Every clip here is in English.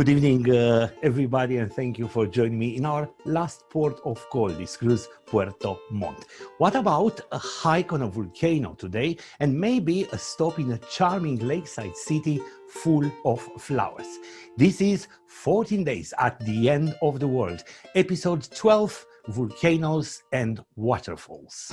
Good evening, everybody, and thank you for joining me in our last port of call, this cruise, Puerto Montt. What about a hike on a volcano today, and maybe a stop in a charming lakeside city full of flowers? This is 14 Days at the End of the World, episode 12, Volcanoes and Waterfalls.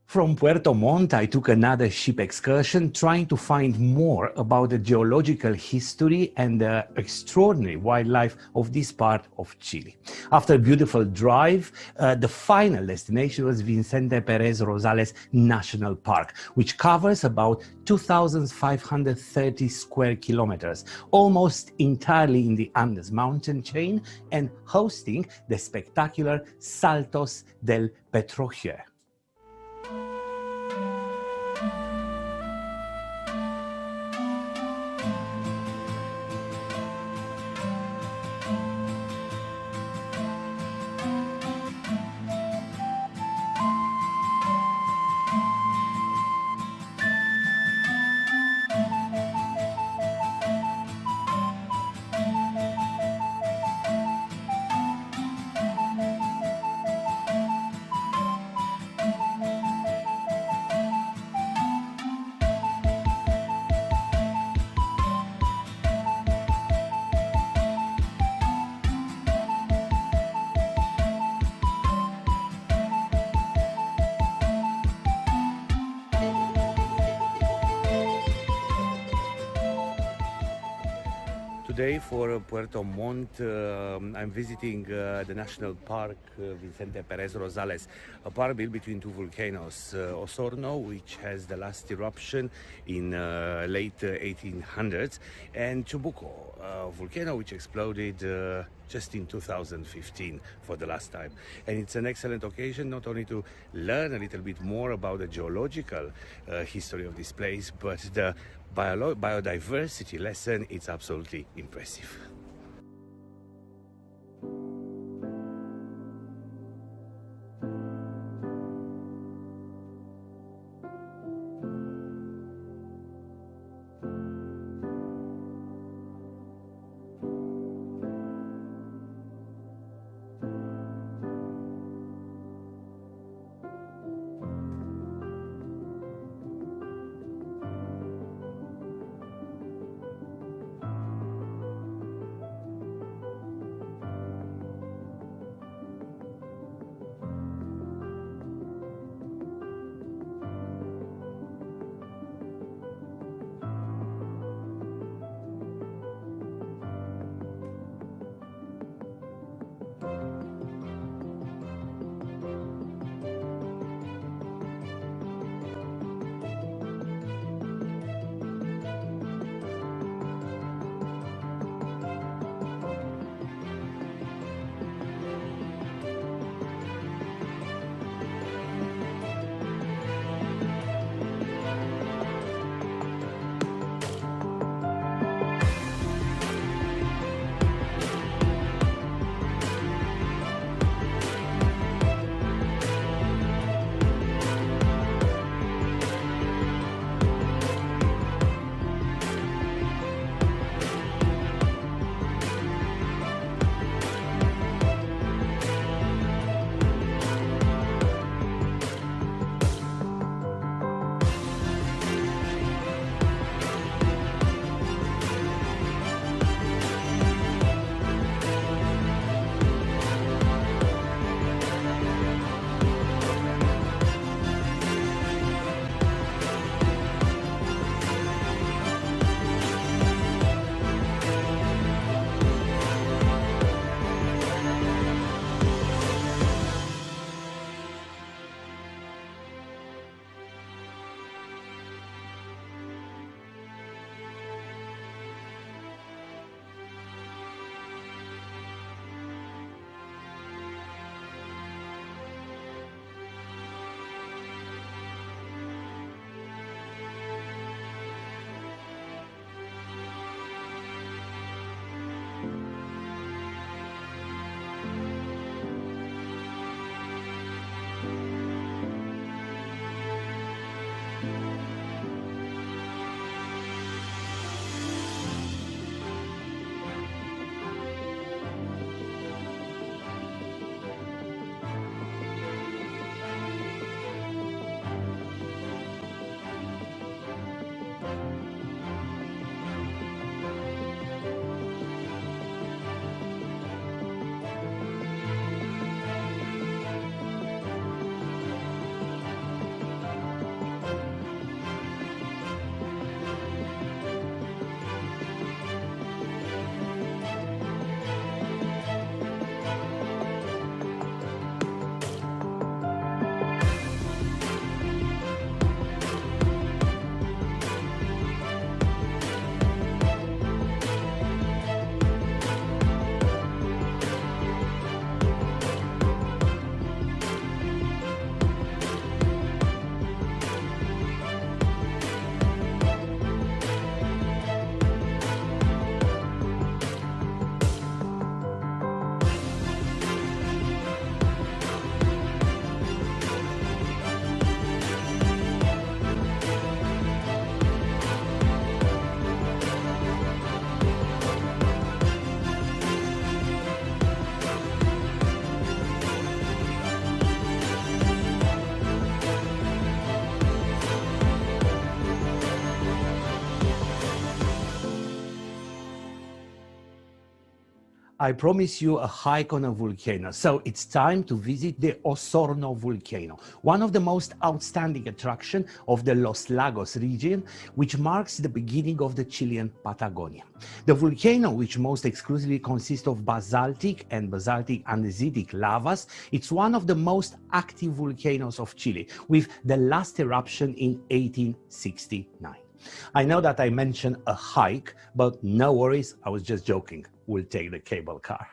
From Puerto Montt, I took another ship excursion trying to find more about the geological history and the extraordinary wildlife of this part of Chile. After a beautiful drive, the final destination was Vicente Pérez Rosales National Park, which covers about 2,530 square kilometers, almost entirely in the Andes mountain chain and hosting the spectacular Saltos del Petrojeo. Today for Puerto Montt, I'm visiting the National Park Vicente Pérez Rosales, a park built between two volcanoes, Osorno, which has the last eruption in late 1800s, and Chubuco, a volcano which exploded just in 2015 for the last time. And it's an excellent occasion not only to learn a little bit more about the geological history of this place, but the biodiversity lesson. It's absolutely impressive. I promise you a hike on a volcano. So it's time to visit the Osorno volcano, one of the most outstanding attractions of the Los Lagos region, which marks the beginning of the Chilean Patagonia. The volcano, which most exclusively consists of basaltic and basaltic andesitic lavas, it's one of the most active volcanoes of Chile, with the last eruption in 1869. I know that I mentioned a hike, but no worries, I was just joking. We'll take the cable car.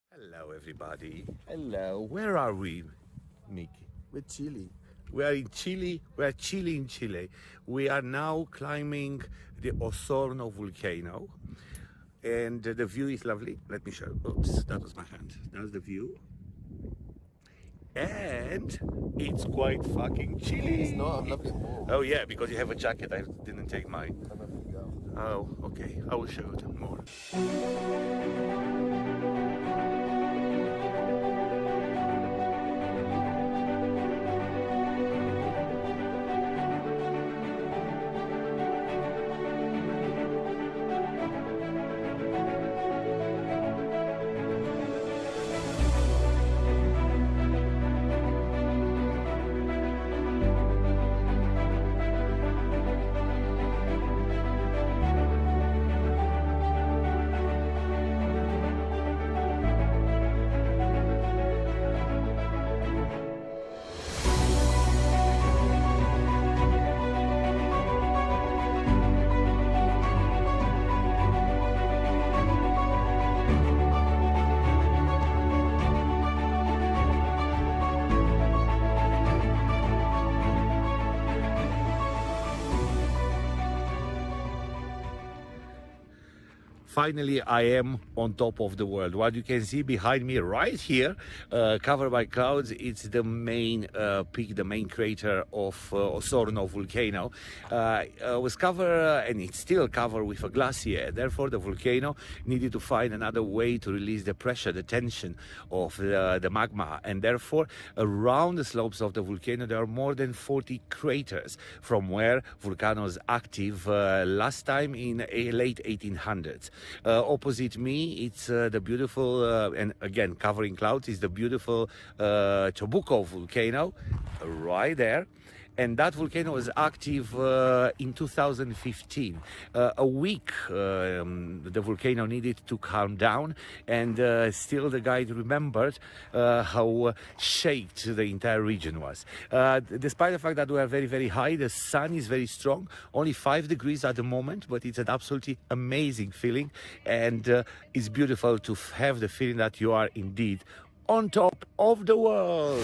Hello, everybody. Hello. Where are we, Mickey? We're Chile. We are in Chile. We are Chile in Chile. We are now climbing the Osorno volcano, and the view is lovely. Let me show. Oops, that was my hand. That's the view, and it's quite fucking chilly. It's not. I'm lovely warm. Oh yeah, because you have a jacket. I didn't take mine. I'm not gonna go. Oh, okay. I will show you more. Finally, I am on top of the world. What you can see behind me right here, covered by clouds, it's the main peak, the main crater of Osorno volcano. Was covered, and it's still covered with a glacier. Therefore, the volcano needed to find another way to release the pressure, the tension of the magma. And therefore, around the slopes of the volcano, there are more than 40 craters from where Volcano was active last time in late 1800s. Opposite me, it's the beautiful, and again covering clouds, is the beautiful Chabuco volcano right there. And that volcano was active in 2015. A week the volcano needed to calm down, and still the guide remembered how shaken the entire region was. Despite the fact that we are very, very high, the sun is very strong, only 5 degrees at the moment, but it's an absolutely amazing feeling, and it's beautiful to have the feeling that you are indeed on top of the world.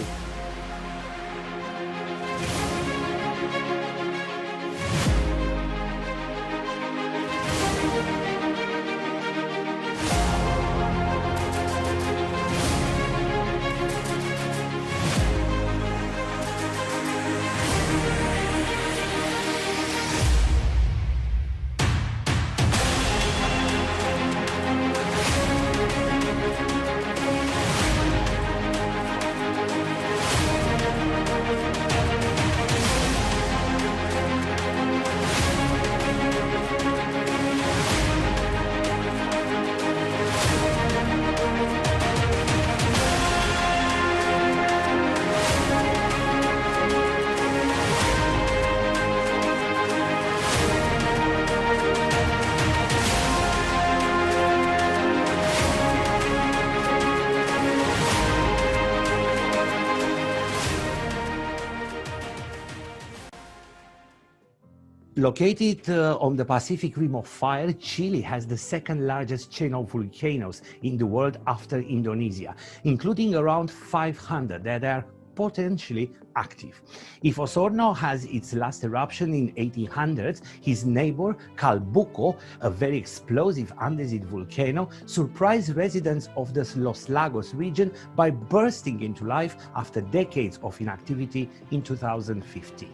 Located on the Pacific Rim of Fire, Chile has the second largest chain of volcanoes in the world after Indonesia, including around 500 that are potentially active. If Osorno has its last eruption in 1800s, his neighbor Calbuco, a very explosive andesite volcano, surprised residents of the Los Lagos region by bursting into life after decades of inactivity in 2015.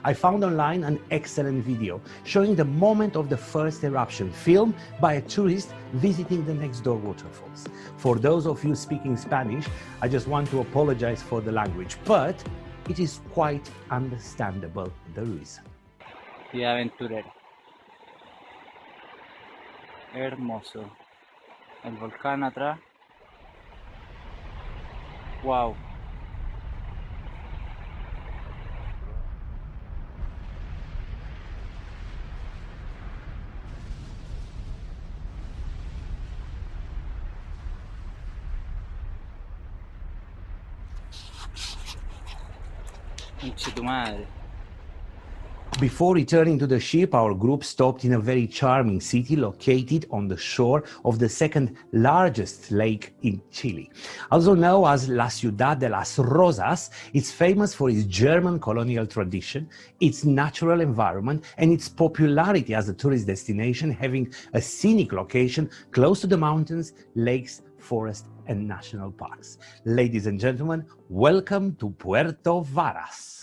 I found online an excellent video showing the moment of the first eruption, filmed by a tourist visiting the next door waterfalls. For those of you speaking Spanish, I just want to apologize for the language, but it is quite understandable the reason. Y aventurero. Hermoso. El volcán atrás. Wow. Conche tu madre. Before returning to the ship, our group stopped in a very charming city located on the shore of the second largest lake in Chile. Also known as La Ciudad de las Rosas, it's famous for its German colonial tradition, its natural environment, and its popularity as a tourist destination, having a scenic location close to the mountains, lakes, forests, and national parks. Ladies and gentlemen, welcome to Puerto Varas.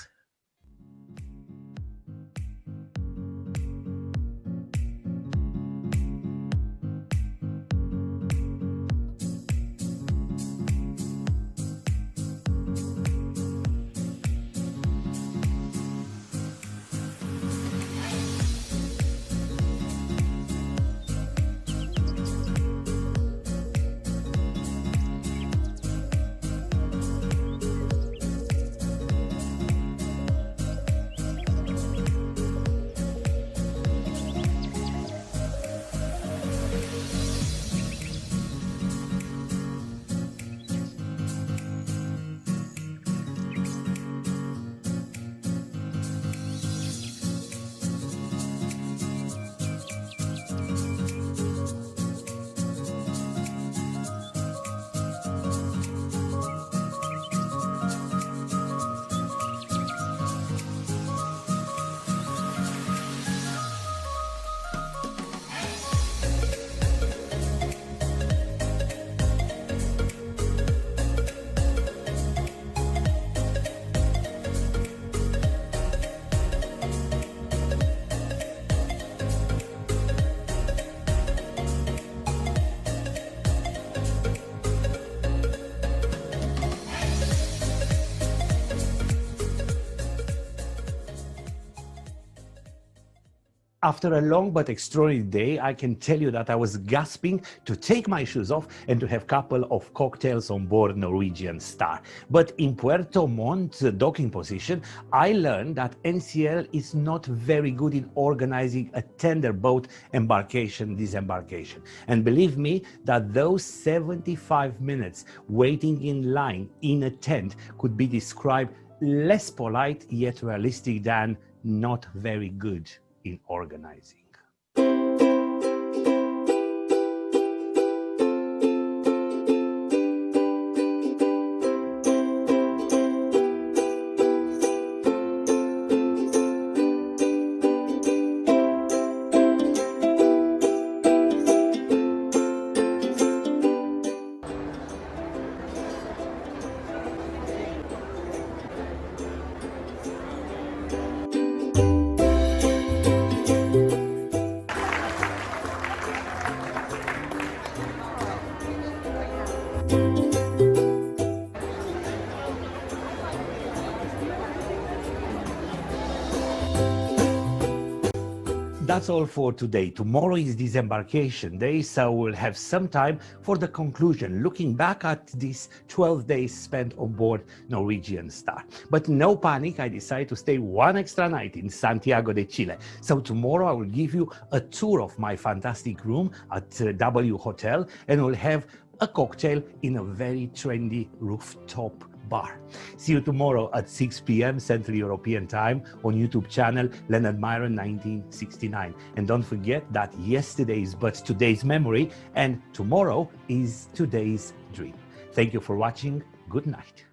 After a long but extraordinary day, I can tell you that I was gasping to take my shoes off and to have a couple of cocktails on board Norwegian Star. But in Puerto Montt, the docking position, I learned that NCL is not very good in organizing a tender boat embarkation, disembarkation. And believe me that those 75 minutes waiting in line in a tent could be described less polite yet realistic than not very good in organizing. That's all for today. Tomorrow is disembarkation day, so we'll have some time for the conclusion, looking back at these 12 days spent on board Norwegian Star. But no panic, I decided to stay one extra night in Santiago de Chile. So tomorrow I will give you a tour of my fantastic room at W Hotel, and we'll have a cocktail in a very trendy rooftop bar. See you tomorrow at 6 p.m. Central European Time on YouTube channel Leonard Miron 1969. And don't forget that yesterday is but today's memory, and tomorrow is today's dream. Thank you for watching. Good night.